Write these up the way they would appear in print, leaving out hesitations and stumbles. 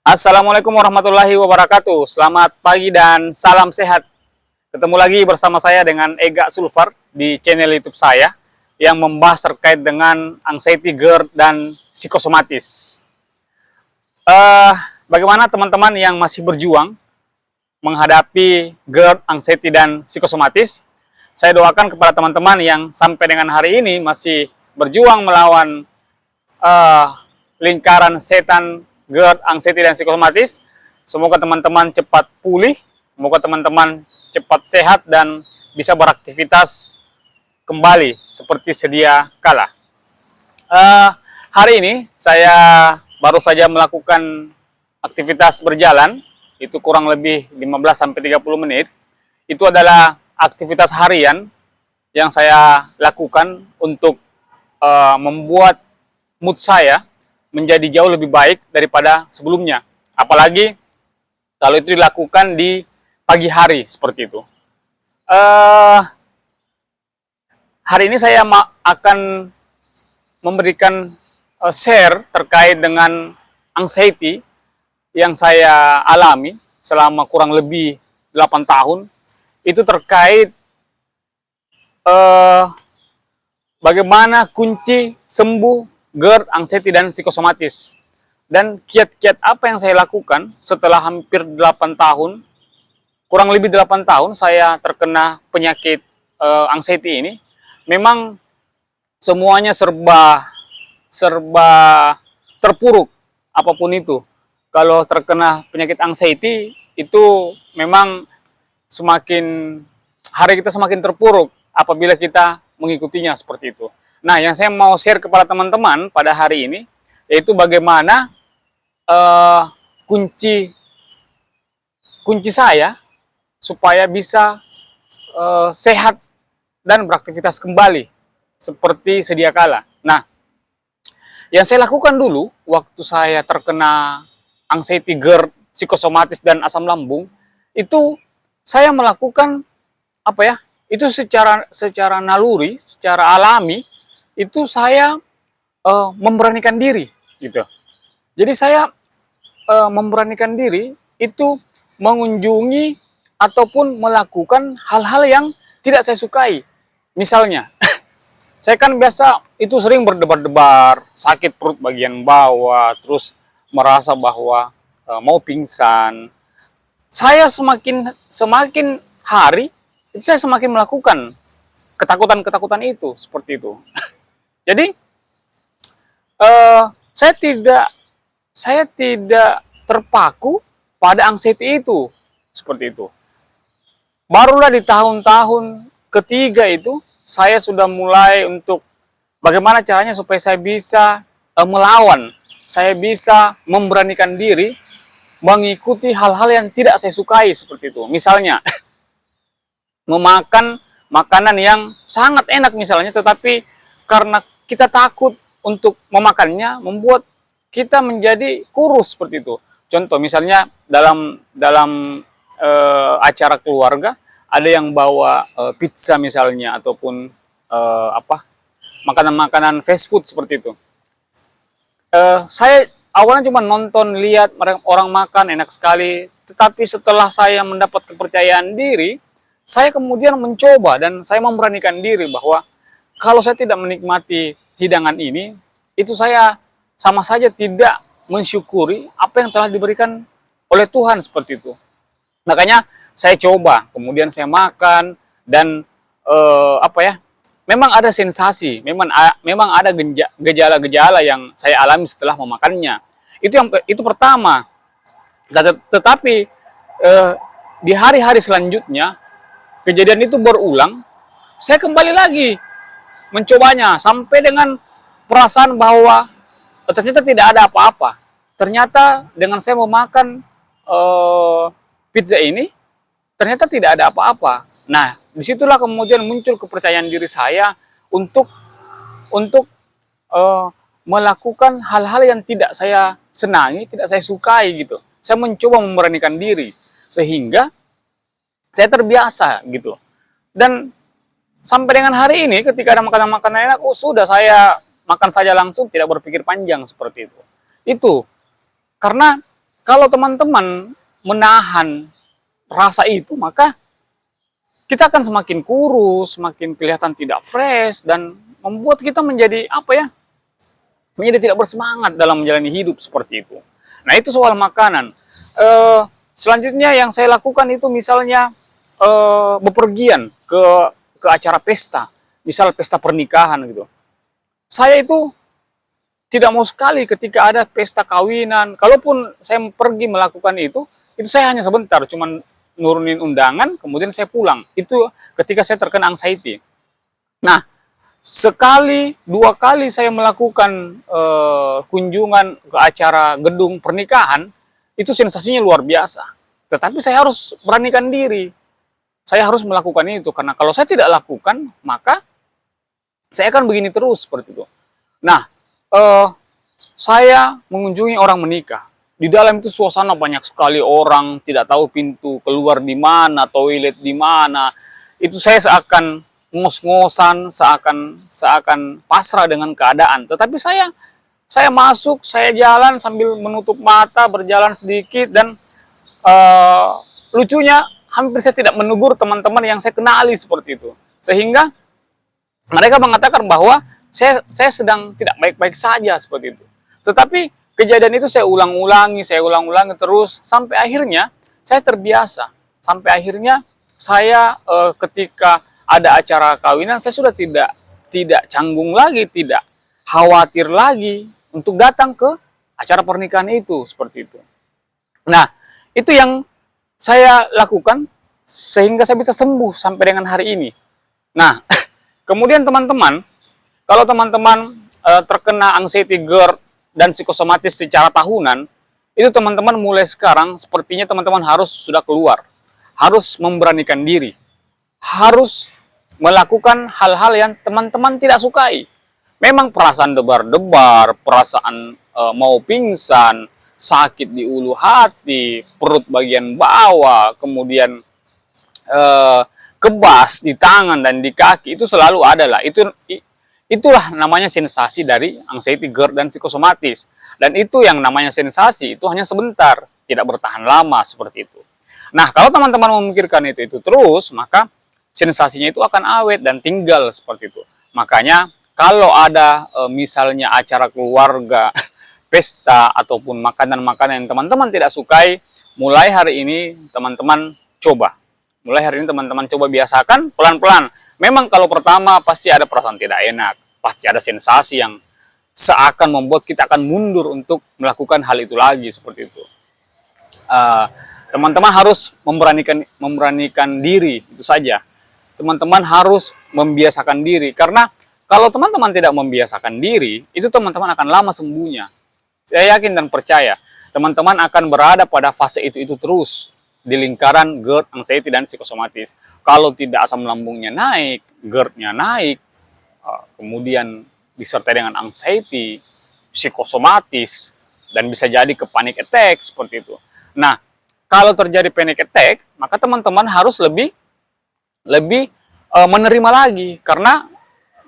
Assalamualaikum warahmatullahi wabarakatuh. Selamat pagi dan salam sehat. Ketemu lagi bersama saya dengan Ega Sulfar di channel YouTube saya yang membahas terkait dengan anxiety, GERD, dan psikosomatis. Bagaimana teman-teman yang masih berjuang menghadapi GERD, anxiety, dan psikosomatis? Saya doakan kepada teman-teman yang sampai dengan hari ini masih berjuang melawan lingkaran setan GERD, anxiety, dan psikosomatis. Semoga teman-teman cepat pulih, semoga teman-teman cepat sehat dan bisa beraktivitas kembali seperti sedia kala. Hari ini saya baru saja melakukan aktivitas berjalan, itu kurang lebih 15-30 menit. Itu adalah aktivitas harian yang saya lakukan untuk membuat mood saya menjadi jauh lebih baik daripada sebelumnya. Apalagi kalau itu dilakukan di pagi hari seperti itu. Hari ini saya akan memberikan share terkait dengan anxiety yang saya alami selama kurang lebih 8 tahun. Itu terkait bagaimana kunci sembuh GERD, anxiety, dan psikosomatis. Dan kiat-kiat apa yang saya lakukan setelah hampir 8 tahun, kurang lebih 8 tahun saya terkena penyakit anxiety ini. Memang semuanya serba terpuruk, apapun itu. Kalau terkena penyakit anxiety, itu memang semakin hari kita semakin terpuruk apabila kita mengikutinya seperti itu. Nah, yang saya mau share kepada teman-teman pada hari ini, yaitu bagaimana kunci saya supaya bisa sehat dan beraktivitas kembali seperti sedia kala. Nah, yang saya lakukan dulu waktu saya terkena anxiety, GERD, psikosomatis, dan asam lambung, itu saya melakukan itu secara naluri, secara alami. Itu saya memberanikan diri gitu. Jadi saya memberanikan diri itu mengunjungi ataupun melakukan hal-hal yang tidak saya sukai. Misalnya, saya kan biasa itu sering berdebar-debar, sakit perut bagian bawah, terus merasa bahwa mau pingsan. Saya semakin hari itu saya semakin melakukan ketakutan itu seperti itu. Jadi saya tidak terpaku pada anxiety itu seperti itu. Barulah di tahun-tahun ketiga itu saya sudah mulai untuk bagaimana caranya supaya saya bisa melawan, saya bisa memberanikan diri mengikuti hal-hal yang tidak saya sukai seperti itu. Misalnya memakan makanan yang sangat enak misalnya, tetapi karena kita takut untuk memakannya, membuat kita menjadi kurus seperti itu. Contoh misalnya dalam acara keluarga ada yang bawa pizza misalnya, ataupun makanan-makanan fast food seperti itu. Saya awalnya cuma nonton, lihat orang makan enak sekali, tetapi setelah saya mendapat kepercayaan diri, saya kemudian mencoba dan saya memberanikan diri bahwa kalau saya tidak menikmati hidangan ini, itu saya sama saja tidak mensyukuri apa yang telah diberikan oleh Tuhan seperti itu. Makanya saya coba, kemudian saya makan dan memang ada sensasi, memang ada gejala-gejala yang saya alami setelah memakannya. Itu pertama. Tetapi di hari-hari selanjutnya kejadian itu berulang, saya kembali lagi mencobanya sampai dengan perasaan bahwa ternyata tidak ada apa-apa. Ternyata dengan saya memakan pizza ini, ternyata tidak ada apa-apa. Nah, disitulah kemudian muncul kepercayaan diri saya untuk melakukan hal-hal yang tidak saya senangi, tidak saya sukai gitu. Saya mencoba memberanikan diri sehingga saya terbiasa gitu. Dan sampai dengan hari ini ketika ada makanan-makanan enak, sudah saya makan saja langsung, tidak berpikir panjang seperti itu. Itu karena kalau teman-teman menahan rasa itu, maka kita akan semakin kurus, semakin kelihatan tidak fresh, dan membuat kita menjadi apa ya? Menjadi tidak bersemangat dalam menjalani hidup seperti itu. Nah, itu soal makanan. Selanjutnya yang saya lakukan itu misalnya bepergian ke acara pesta, misal pesta pernikahan gitu. Saya itu tidak mau sekali ketika ada pesta kawinan. Kalaupun saya pergi melakukan itu saya hanya sebentar, cuman nurunin undangan, kemudian saya pulang. Itu ketika saya terkena anxiety. Nah, sekali, 2 kali saya melakukan kunjungan ke acara gedung pernikahan, itu sensasinya luar biasa. Tetapi saya harus beranikan diri. Saya harus melakukan itu, karena kalau saya tidak lakukan, maka saya akan begini terus seperti itu. Nah, saya mengunjungi orang menikah. Di dalam itu suasana banyak sekali orang, tidak tahu pintu keluar di mana, toilet di mana. Itu saya seakan ngos-ngosan, seakan pasrah dengan keadaan. Tetapi saya masuk, saya jalan sambil menutup mata, berjalan sedikit, dan lucunya hampir saya tidak menegur teman-teman yang saya kenali seperti itu. Sehingga mereka mengatakan bahwa saya sedang tidak baik-baik saja seperti itu. Tetapi kejadian itu saya ulang-ulangi terus, sampai akhirnya saya terbiasa. Sampai akhirnya saya ketika ada acara kawinan, saya sudah tidak canggung lagi, tidak khawatir lagi untuk datang ke acara pernikahan itu, seperti itu. Nah, itu yang saya lakukan sehingga saya bisa sembuh sampai dengan hari ini. Nah, kemudian teman-teman, kalau teman-teman terkena anxiety GERD dan psikosomatis secara tahunan, itu teman-teman mulai sekarang sepertinya teman-teman harus sudah keluar, harus memberanikan diri, harus melakukan hal-hal yang teman-teman tidak sukai. Memang perasaan debar-debar, perasaan mau pingsan, sakit di ulu hati, perut bagian bawah, kemudian kebas di tangan dan di kaki, itu selalu ada lah. Itulah namanya sensasi dari anxiety GERD dan psikosomatis. Dan itu yang namanya sensasi, itu hanya sebentar, tidak bertahan lama seperti itu. Nah, kalau teman-teman memikirkan itu terus, maka sensasinya itu akan awet dan tinggal seperti itu. Makanya, kalau ada misalnya acara keluarga, pesta, ataupun makanan-makanan yang teman-teman tidak sukai, mulai hari ini teman-teman coba. Mulai hari ini teman-teman coba biasakan pelan-pelan. Memang kalau pertama pasti ada perasaan tidak enak, pasti ada sensasi yang seakan membuat kita akan mundur untuk melakukan hal itu lagi seperti itu. Teman-teman harus memberanikan diri, itu saja. Teman-teman harus membiasakan diri, karena kalau teman-teman tidak membiasakan diri, itu teman-teman akan lama sembuhnya. Saya yakin dan percaya, teman-teman akan berada pada fase itu terus, di lingkaran GERD, anxiety, dan psikosomatis. Kalau tidak asam lambungnya naik, GERD-nya naik, kemudian disertai dengan anxiety, psikosomatis, dan bisa jadi ke panic attack, seperti itu. Nah, kalau terjadi panic attack, maka teman-teman harus lebih menerima lagi, karena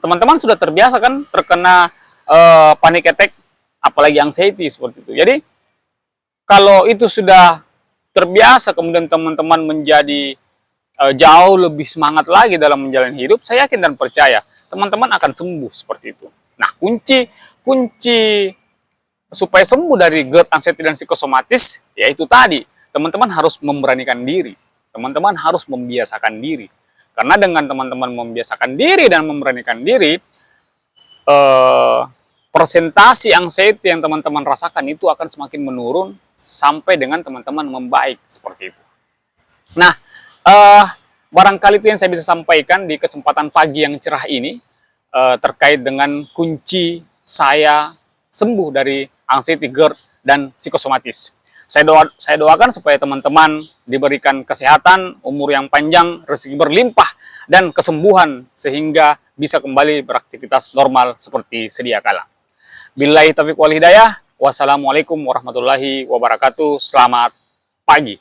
teman-teman sudah terbiasa kan terkena panic attack, apalagi anxiety, seperti itu. Jadi, kalau itu sudah terbiasa, kemudian teman-teman menjadi jauh lebih semangat lagi dalam menjalani hidup, saya yakin dan percaya teman-teman akan sembuh seperti itu. Nah, kunci supaya sembuh dari GERD, anxiety, dan psikosomatis, yaitu tadi, teman-teman harus memberanikan diri, teman-teman harus membiasakan diri. Karena dengan teman-teman membiasakan diri dan memberanikan diri, persentasi anxiety yang teman-teman rasakan itu akan semakin menurun sampai dengan teman-teman membaik seperti itu. Nah, barangkali itu yang saya bisa sampaikan di kesempatan pagi yang cerah ini terkait dengan kunci saya sembuh dari anxiety GERD dan psikosomatis. Saya doakan supaya teman-teman diberikan kesehatan, umur yang panjang, rezeki berlimpah, dan kesembuhan sehingga bisa kembali beraktivitas normal seperti sedia kala. Billahi taufiq wal hidayah. Wassalamualaikum warahmatullahi wabarakatuh. Selamat pagi.